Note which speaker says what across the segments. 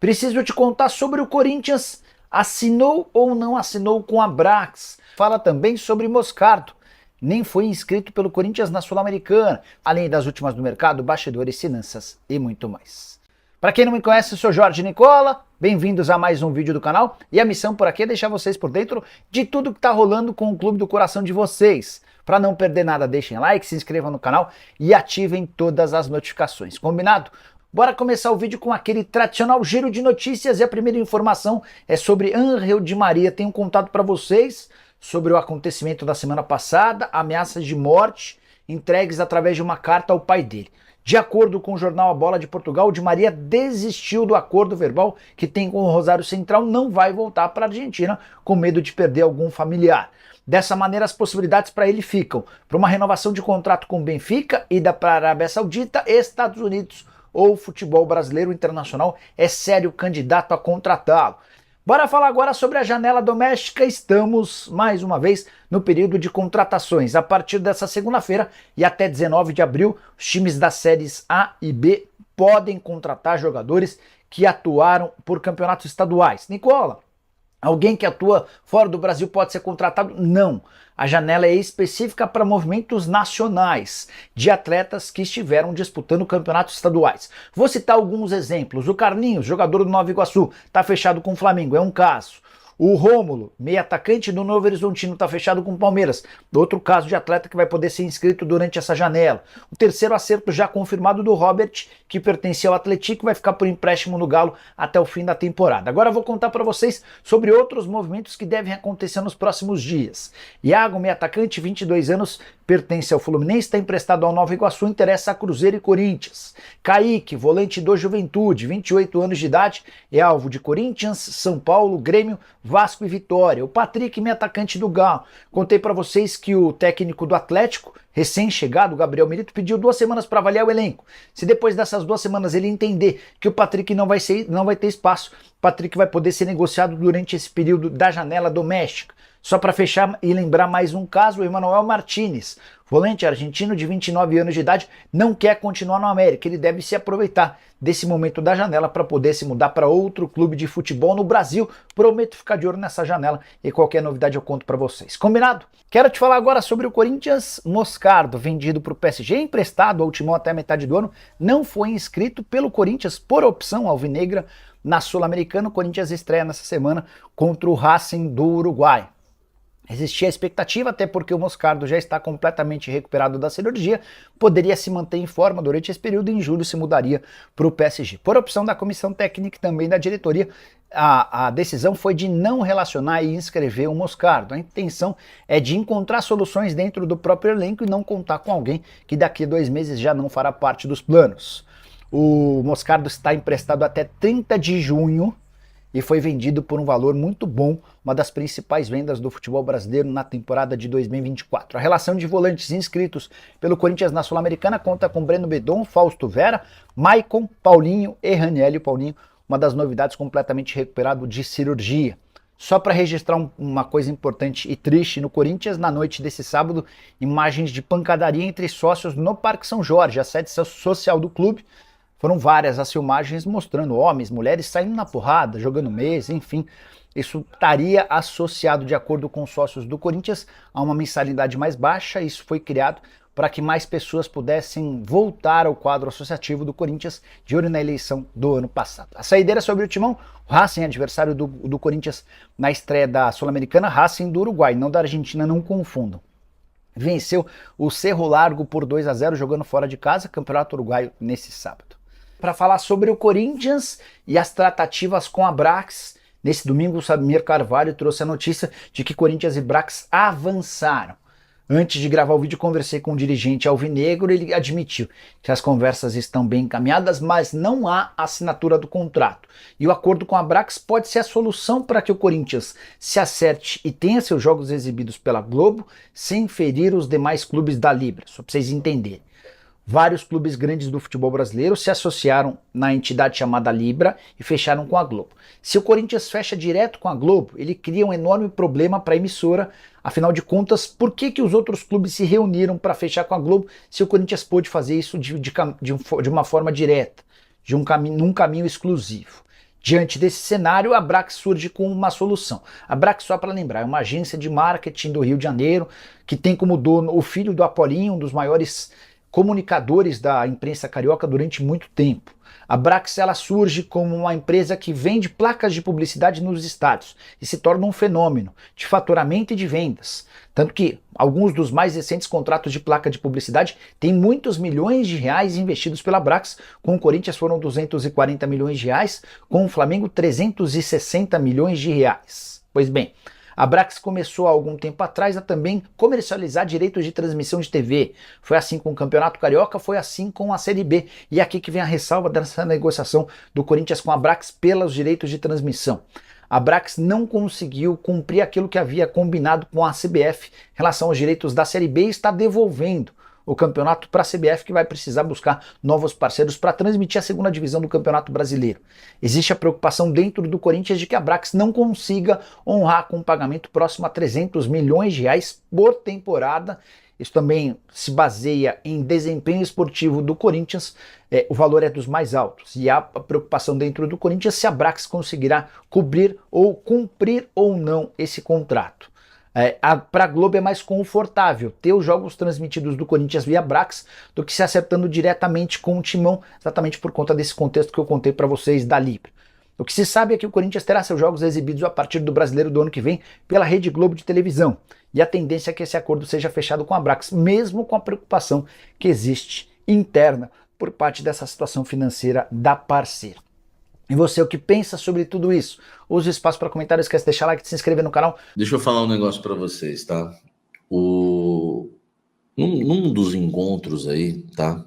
Speaker 1: Preciso te contar sobre o Corinthians. Assinou ou não assinou com a Brax? Fala também sobre Moscardo. Nem foi inscrito pelo Corinthians na Sul-Americana. Além das últimas do mercado, bastidores, finanças e muito mais. Para quem não me conhece, eu sou Jorge Nicola. Bem-vindos a mais um vídeo do canal. E a missão por aqui é deixar vocês por dentro de tudo que está rolando com o clube do coração de vocês. Para não perder nada, deixem like, se inscrevam no canal e ativem todas as notificações. Combinado? Bora começar o vídeo com aquele tradicional giro de notícias e a primeira informação é sobre Ángel Di Maria. Tenho contado para vocês sobre o acontecimento da semana passada, ameaças de morte entregues através de uma carta ao pai dele. De acordo com o jornal A Bola de Portugal, Di Maria desistiu do acordo verbal que tem com o Rosário Central, não vai voltar para a Argentina com medo de perder algum familiar. Dessa maneira, as possibilidades para ele ficam para uma renovação de contrato com o Benfica, ida para a Arábia Saudita, Estados Unidos ou futebol brasileiro internacional é sério candidato a contratá-lo. Bora falar agora sobre a janela doméstica. Estamos, mais uma vez, no período de contratações. A partir dessa segunda-feira e até 19 de abril, os times das séries A e B podem contratar jogadores que atuaram por campeonatos estaduais. Nicola, alguém que atua fora do Brasil pode ser contratado? Não. A janela é específica para movimentos nacionais de atletas que estiveram disputando campeonatos estaduais. Vou citar alguns exemplos. O Carlinhos, jogador do Nova Iguaçu, está fechado com o Flamengo, é um caso. O Rômulo, meio atacante do Novo Horizontino, está fechado com o Palmeiras. Outro caso de atleta que vai poder ser inscrito durante essa janela. O terceiro acerto já confirmado do Robert, que pertencia ao Atlético, vai ficar por empréstimo no Galo até o fim da temporada. Agora eu vou contar para vocês sobre outros movimentos que devem acontecer nos próximos dias. Iago, meio atacante, 22 anos, pertence ao Fluminense, está emprestado ao Nova Iguaçu, interessa a Cruzeiro e Corinthians. Kaique, volante do Juventude, 28 anos de idade, é alvo de Corinthians, São Paulo, Grêmio, Vasco e Vitória. O Patrick, meio atacante do Galo. Contei para vocês que o técnico do Atlético, recém-chegado, Gabriel Milito, pediu 2 semanas para avaliar o elenco. Se depois dessas 2 semanas ele entender que o Patrick não vai ter espaço, o Patrick vai poder ser negociado durante esse período da janela doméstica. Só para fechar e lembrar mais um caso, o Emmanuel Martinez, volante argentino de 29 anos de idade, não quer continuar no América. Ele deve se aproveitar desse momento da janela para poder se mudar para outro clube de futebol no Brasil. Prometo ficar de olho nessa janela e qualquer novidade eu conto para vocês. Combinado? Quero te falar agora sobre o Corinthians. Moscardo, vendido para o PSG, emprestado ao Timão até a metade do ano, não foi inscrito pelo Corinthians por opção alvinegra na Sul-Americana. O Corinthians estreia nessa semana contra o Racing do Uruguai. Existia a expectativa, até porque o Moscardo já está completamente recuperado da cirurgia, poderia se manter em forma durante esse período e em julho se mudaria para o PSG. Por opção da comissão técnica e também da diretoria, a decisão foi de não relacionar e inscrever o Moscardo. A intenção é de encontrar soluções dentro do próprio elenco e não contar com alguém que daqui a 2 meses já não fará parte dos planos. O Moscardo está emprestado até 30 de junho, e foi vendido por um valor muito bom, uma das principais vendas do futebol brasileiro na temporada de 2024. A relação de volantes inscritos pelo Corinthians na Sul-Americana conta com Breno Bedon, Fausto Vera, Maicon, Paulinho e Raniel Paulinho, uma das novidades completamente recuperado de cirurgia. Só para registrar uma coisa importante e triste no Corinthians, na noite desse sábado, imagens de pancadaria entre sócios no Parque São Jorge, a sede social do clube. Foram várias as filmagens mostrando homens, mulheres saindo na porrada, jogando mesa, enfim. Isso estaria associado, de acordo com os sócios do Corinthians, a uma mensalidade mais baixa. Isso foi criado para que mais pessoas pudessem voltar ao quadro associativo do Corinthians de olho na eleição do ano passado. A saideira sobre o Timão, o Racing, adversário do Corinthians na estreia da Sul-Americana, Racing do Uruguai, não da Argentina, não confundam. Venceu o Cerro Largo por 2-0 jogando fora de casa, campeonato uruguaio nesse sábado. Para falar sobre o Corinthians e as tratativas com a Brax, nesse domingo o Samir Carvalho trouxe a notícia de que Corinthians e Brax avançaram. Antes de gravar o vídeo conversei com um dirigente alvinegro, ele admitiu que as conversas estão bem encaminhadas, mas não há assinatura do contrato. E o acordo com a Brax pode ser a solução para que o Corinthians se acerte e tenha seus jogos exibidos pela Globo sem ferir os demais clubes da Libra, só para vocês entenderem. Vários clubes grandes do futebol brasileiro se associaram na entidade chamada Libra e fecharam com a Globo. Se o Corinthians fecha direto com a Globo, ele cria um enorme problema para a emissora. Afinal de contas, por que os outros clubes se reuniram para fechar com a Globo se o Corinthians pôde fazer isso de uma forma direta, num caminho exclusivo? Diante desse cenário, a Brax surge com uma solução. A Brax, só para lembrar, é uma agência de marketing do Rio de Janeiro que tem como dono o filho do Apolinho, um dos maiores comunicadores da imprensa carioca durante muito tempo. A Brax, ela surge como uma empresa que vende placas de publicidade nos estádios e se torna um fenômeno de faturamento e de vendas. Tanto que alguns dos mais recentes contratos de placa de publicidade têm muitos milhões de reais investidos pela Brax. Com o Corinthians foram 240 milhões de reais, com o Flamengo 360 milhões de reais. Pois bem, a Brax começou há algum tempo atrás a também comercializar direitos de transmissão de TV. Foi assim com o Campeonato Carioca, foi assim com a Série B. E aqui que vem a ressalva dessa negociação do Corinthians com a Brax pelos direitos de transmissão. A Brax não conseguiu cumprir aquilo que havia combinado com a CBF em relação aos direitos da Série B e está devolvendo o campeonato para a CBF, que vai precisar buscar novos parceiros para transmitir a segunda divisão do Campeonato Brasileiro. Existe a preocupação dentro do Corinthians de que a Brax não consiga honrar com um pagamento próximo a 300 milhões de reais por temporada. Isso também se baseia em desempenho esportivo do Corinthians, o valor é dos mais altos. E há a preocupação dentro do Corinthians se a Brax conseguirá cobrir ou cumprir ou não esse contrato. Para a Globo é mais confortável ter os jogos transmitidos do Corinthians via Brax do que se acertando diretamente com o Timão, exatamente por conta desse contexto que eu contei para vocês da Libra. O que se sabe é que o Corinthians terá seus jogos exibidos a partir do Brasileiro do ano que vem pela Rede Globo de televisão. E a tendência é que esse acordo seja fechado com a Brax, mesmo com a preocupação que existe interna por parte dessa situação financeira da parceira. E você, o que pensa sobre tudo isso? Use o espaço para comentários, esquece de deixar like, de se inscrever no canal.
Speaker 2: Deixa eu falar um negócio para vocês, tá? Num dos encontros aí, tá?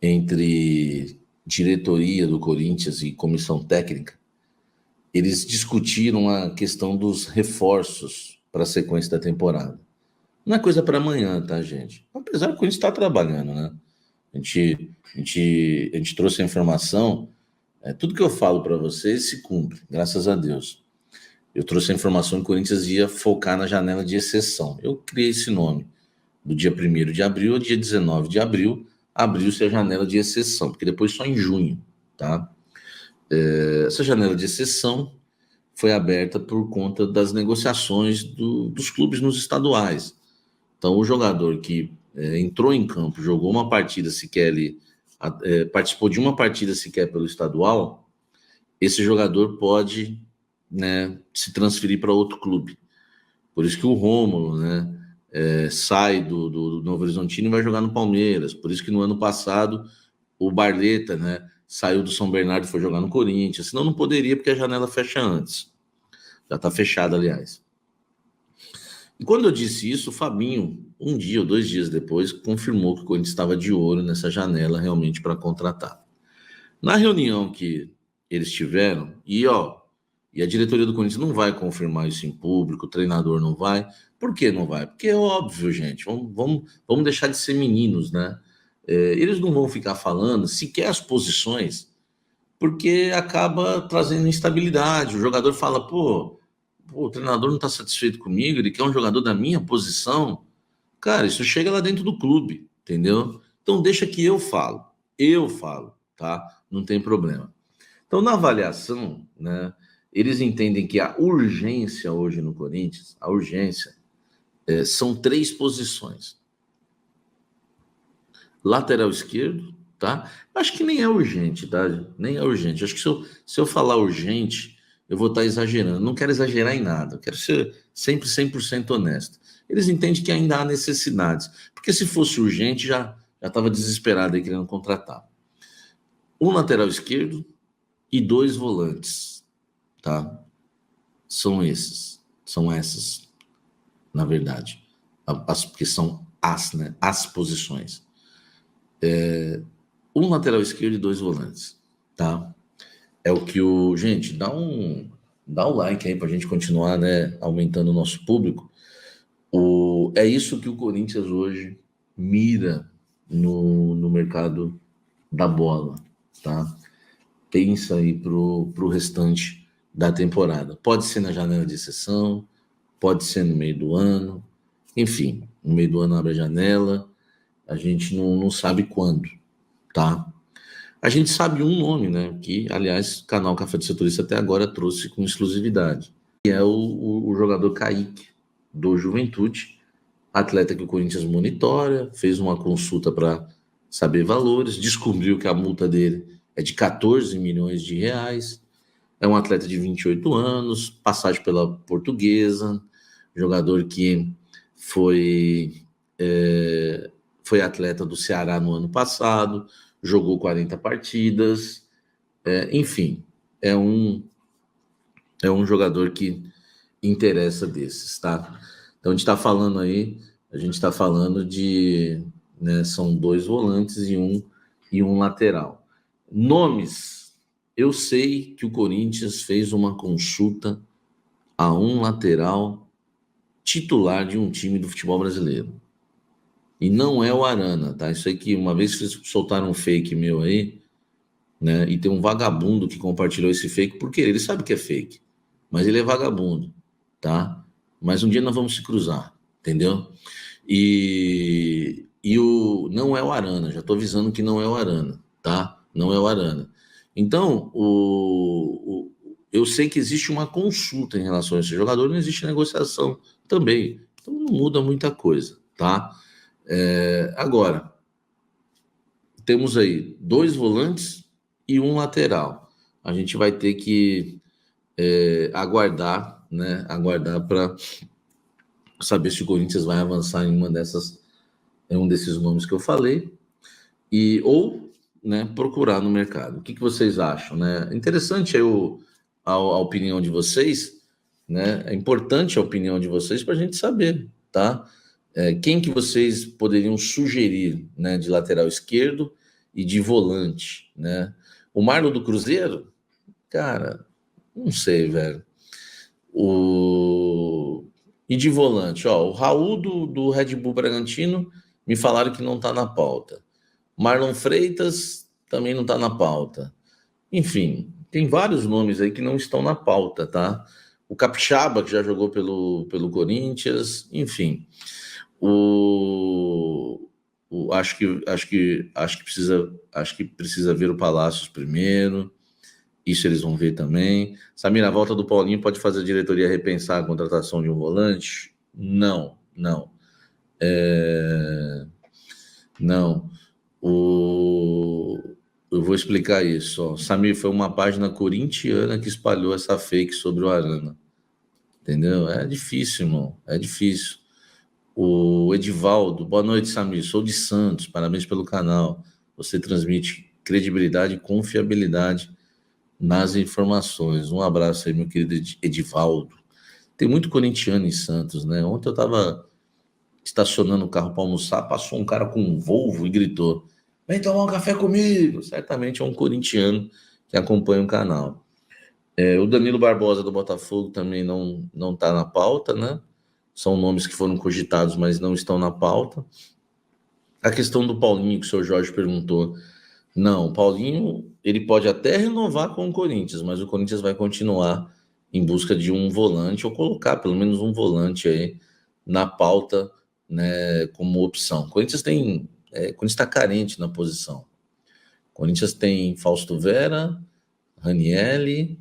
Speaker 2: Entre diretoria do Corinthians e comissão técnica, eles discutiram a questão dos reforços para a sequência da temporada. Não é coisa para amanhã, tá, gente? Apesar que o Corinthians está trabalhando, né? A gente trouxe a informação. Tudo que eu falo para vocês se cumpre, graças a Deus. Eu trouxe a informação que o Corinthians ia focar na janela de exceção. Eu criei esse nome. Do dia 1º de abril ao dia 19 de abril, abriu-se a janela de exceção, porque depois só em junho, tá? Essa janela de exceção foi aberta por conta das negociações dos clubes nos estaduais. Então, o jogador que entrou em campo, jogou uma partida sequer ali, participou de uma partida sequer pelo estadual, esse jogador pode, né, se transferir para outro clube. Por isso que o Rômulo, né, sai do Novo Horizontino e vai jogar no Palmeiras. Por isso que no ano passado o Barleta, né, saiu do São Bernardo e foi jogar no Corinthians. Senão não poderia, porque a janela fecha antes. Já está fechada, aliás. E quando eu disse isso, o Fabinho, um dia ou 2 dias depois, confirmou que o Corinthians estava de olho nessa janela realmente para contratar. Na reunião que eles tiveram, e a diretoria do Corinthians não vai confirmar isso em público, o treinador não vai. Por que não vai? Porque é óbvio, gente, vamos deixar de ser meninos, né? Eles não vão ficar falando sequer as posições, porque acaba trazendo instabilidade. O jogador fala, pô, o treinador não está satisfeito comigo, ele quer um jogador da minha posição. Cara, isso chega lá dentro do clube, entendeu? Então deixa que eu falo, tá? Não tem problema. Então, na avaliação, né, eles entendem que a urgência hoje no Corinthians, são 3 posições. Lateral esquerdo, tá? Acho que nem é urgente, tá? Nem é urgente. Acho que se eu falar urgente, eu vou estar exagerando. Não quero exagerar em nada. Eu quero ser sempre 100% honesto. Eles entendem que ainda há necessidades. Porque se fosse urgente, já estava desesperado aí querendo contratar. Um lateral esquerdo e 2 volantes, tá? São essas, na verdade. Porque são né? As posições. Um lateral esquerdo e 2 volantes, tá? É o que gente, dá um like aí pra gente continuar, né, aumentando o nosso público. É isso que o Corinthians hoje mira no mercado da bola, tá? Pensa aí pro restante da temporada. Pode ser na janela de exceção, pode ser no meio do ano, enfim, no meio do ano abre a janela, a gente não sabe quando, tá? A gente sabe um nome, né? Que, aliás, o canal Café do Setorista até agora trouxe com exclusividade, que é o jogador Kaique, do Juventude, atleta que o Corinthians monitora, fez uma consulta para saber valores, descobriu que a multa dele é de 14 milhões de reais, é um atleta de 28 anos, passagem pela Portuguesa, jogador que foi atleta do Ceará no ano passado, jogou 40 partidas, enfim, é um jogador que interessa desses, tá? Então a gente está falando de, né, são 2 volantes e um lateral. Nomes, eu sei que o Corinthians fez uma consulta a um lateral titular de um time do futebol brasileiro. E não é o Arana, tá? Isso aí que uma vez que soltaram um fake meu aí, né? E tem um vagabundo que compartilhou esse fake, porque ele sabe que é fake, mas ele é vagabundo, tá? Mas um dia nós vamos se cruzar, entendeu? E não é o Arana, já tô avisando que não é o Arana, tá? Não é o Arana. Então, eu sei que existe uma consulta em relação a esse jogador, não existe negociação também. Então não muda muita coisa, tá? Agora, temos aí 2 volantes e um lateral. A gente vai ter que aguardar, né? Aguardar para saber se o Corinthians vai avançar em um desses nomes que eu falei, ou, né, procurar no mercado. O que vocês acham, né? Interessante a opinião de vocês, né? É importante a opinião de vocês para a gente saber, tá? Quem que vocês poderiam sugerir, né, de lateral esquerdo e de volante, né? O Marlon do Cruzeiro? Cara, não sei, velho. E de volante, ó, o Raul do Red Bull Bragantino, me falaram que não tá na pauta. Marlon Freitas também não tá na pauta. Enfim, tem vários nomes aí que não estão na pauta, tá? O Capixaba, que já jogou pelo Corinthians, enfim. Acho que precisa ver o Palácios primeiro. Isso eles vão ver também. Samir, a volta do Paulinho pode fazer a diretoria repensar a contratação de um volante? Não. Não. Eu vou explicar isso. Ó. Samir, foi uma página corintiana que espalhou essa fake sobre o Arana. Entendeu? É difícil, irmão. É difícil. O Edivaldo, boa noite, Samir. Sou de Santos, parabéns pelo canal. Você transmite credibilidade e confiabilidade nas informações. Um abraço aí, meu querido Edivaldo. Tem muito corintiano em Santos, né? Ontem eu estava estacionando o carro para almoçar, passou um cara com um Volvo e gritou: vem tomar um café comigo. Certamente é um corintiano que acompanha o canal. O Danilo Barbosa do Botafogo também não está na pauta, né? São nomes que foram cogitados, mas não estão na pauta. A questão do Paulinho, que o senhor Jorge perguntou. Não, o Paulinho, ele pode até renovar com o Corinthians, mas o Corinthians vai continuar em busca de um volante, ou colocar pelo menos um volante aí na pauta, né, como opção. O Corinthians está carente na posição. O Corinthians tem Fausto Vera, Ranielli,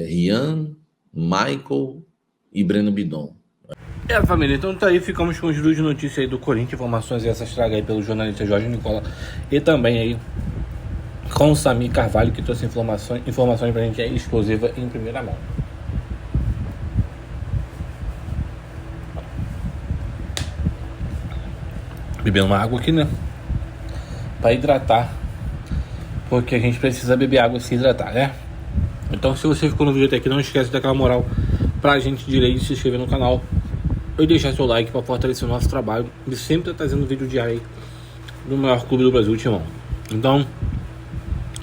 Speaker 2: Rian, Michael e Breno Bidon.
Speaker 3: Família, então tá aí, ficamos com os vídeos de notícias aí do Corinthians, informações essas tragas aí pelo jornalista Jorge Nicola e também aí com o Samir Carvalho, que trouxe informações pra gente aí exclusiva em primeira mão. Bebendo uma água aqui, né? Pra hidratar, porque a gente precisa beber água e se hidratar, né? Então, se você ficou no vídeo até aqui, não esquece daquela moral pra gente direito, de se inscrever no canal e deixar seu like para fortalecer o nosso trabalho e sempre tá trazendo vídeo diário aí do maior clube do Brasil, Timão. Então,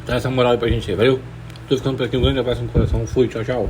Speaker 3: dá essa moral aí pra gente aí, valeu? Tô ficando por aqui, um grande abraço no coração, fui, tchau, tchau.